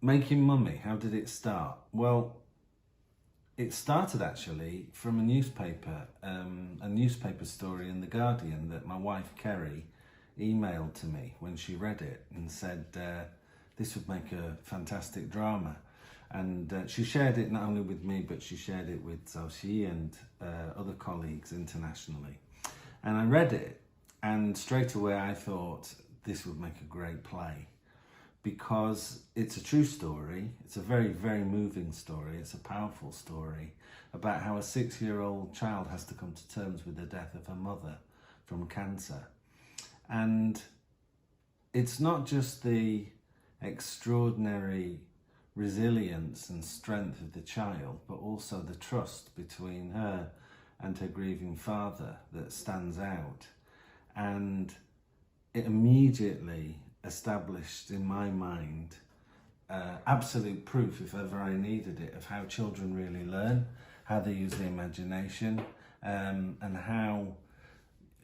Making Mummy, how did it start? Well, it started actually from a newspaper story in The Guardian that my wife Kerry emailed to me when she read it and said this would make a fantastic drama. And she shared it not only with me, but she shared it with Jian Xue and other colleagues internationally. And I read it, and straight away I thought this would make a great play, because it's a true story. It's a very, very moving story. It's a powerful story about how a 6-year-old child has to come to terms with the death of her mother from cancer. And it's not just the extraordinary resilience and strength of the child, but also the trust between her and her grieving father that stands out. And it immediately established in my mind absolute proof, if ever I needed it, of how children really learn, how they use the imagination, and how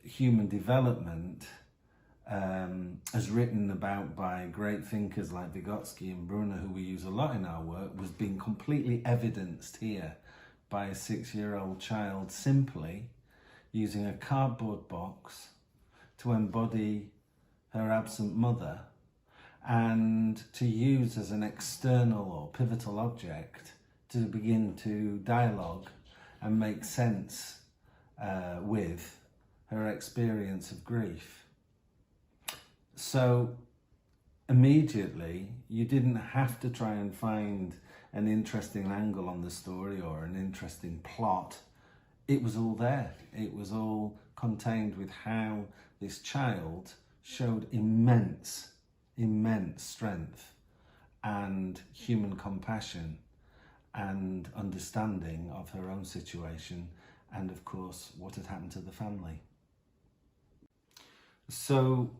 human development, as written about by great thinkers like Vygotsky and Brunner, who we use a lot in our work, was being completely evidenced here by a 6-year-old child simply using a cardboard box to embody her absent mother and to use as an external or pivotal object to begin to dialogue and make sense with her experience of grief. So immediately, you didn't have to try and find an interesting angle on the story or an interesting plot. It was all there. It was all contained with how this child showed immense strength and human compassion and understanding of her own situation and, of course, what had happened to the family. So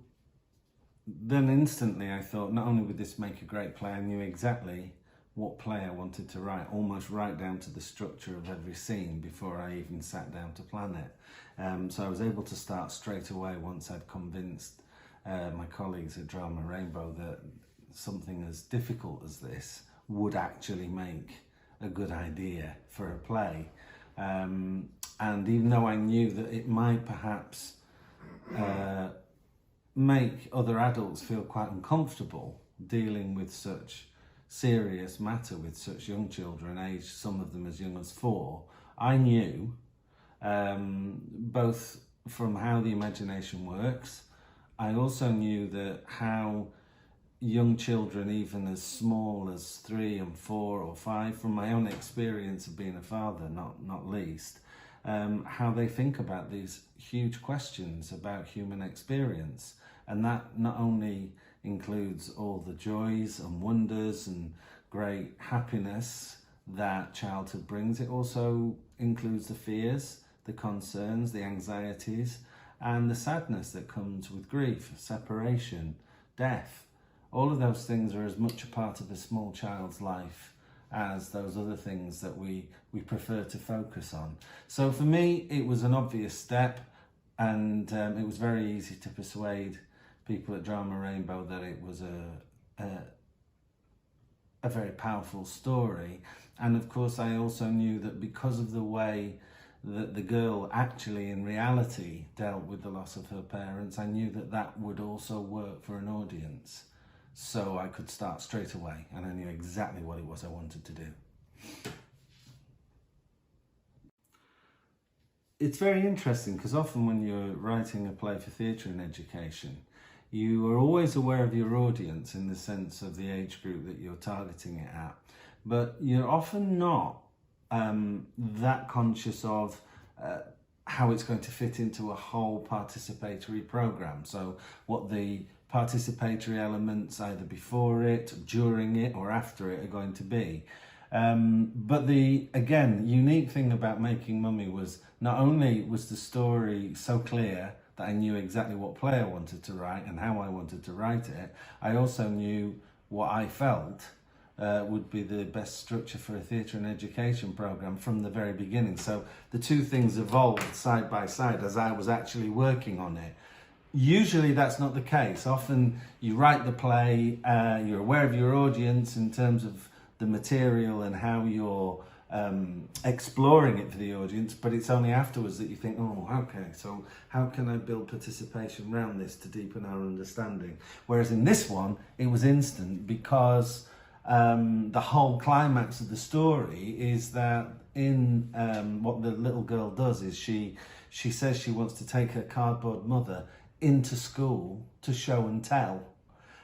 then instantly I thought, not only would this make a great play, I knew exactly what play I wanted to write, almost right down to the structure of every scene before I even sat down to plan it. So I was able to start straight away once I'd convinced my colleagues at Drama Rainbow that something as difficult as this would actually make a good idea for a play. And even though I knew that it might perhaps make other adults feel quite uncomfortable dealing with such serious matter with such young children, aged some of them as young as 4, I knew, both from how the imagination works, I also knew that how young children, even as small as 3 and 4 or 5, from my own experience of being a father, not least, how they think about these huge questions about human experience. And that not only includes all the joys and wonders and great happiness that childhood brings, it also includes the fears, the concerns, the anxieties, and the sadness that comes with grief, separation, death. All of those things are as much a part of a small child's life as those other things that we prefer to focus on. So for me, it was an obvious step, and it was very easy to persuade people at Drama Rainbow that it was a very powerful story. And of course, I also knew that because of the way that the girl actually in reality dealt with the loss of her parents, I knew that that would also work for an audience. So I could start straight away, and I knew exactly what it was I wanted to do. It's very interesting because often when you're writing a play for theatre and education, you are always aware of your audience in the sense of the age group that you're targeting it at, but you're often not that conscious of how it's going to fit into a whole participatory programme. So what the participatory elements either before it, during it or after it are going to be. But the, again, unique thing about Making Mummy was not only was the story so clear that I knew exactly what play I wanted to write and how I wanted to write it, I also knew what I felt would be the best structure for a theatre and education programme from the very beginning. So the two things evolved side by side as I was actually working on it. Usually that's not the case. Often you write the play, you're aware of your audience in terms of the material and how you're exploring it for the audience, but it's only afterwards that you think, oh, okay, so how can I build participation around this to deepen our understanding? Whereas in this one, it was instant, because the whole climax of the story is that in what the little girl does is she says she wants to take her cardboard mother into school to show and tell.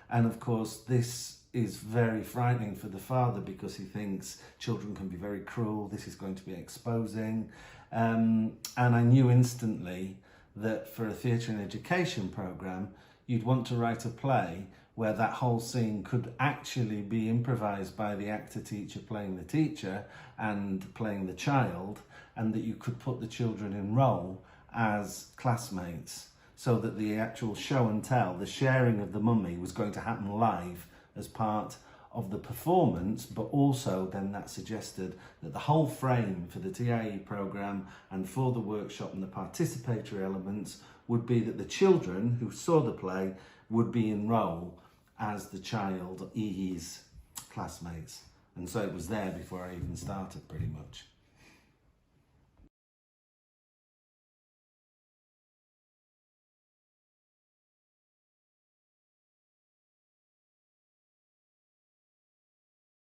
And of course, this is very frightening for the father, because he thinks children can be very cruel, this is going to be exposing. And I knew instantly that for a theatre and education programme, you'd want to write a play where that whole scene could actually be improvised by the actor teacher playing the teacher and playing the child, and that you could put the children in role as classmates, so that the actual show and tell, the sharing of the mummy, was going to happen live as part of the performance. But also then that suggested that the whole frame for the TIE programme and for the workshop and the participatory elements would be that the children who saw the play would be in role as the child, EE's classmates. And so it was there before I even started, pretty much.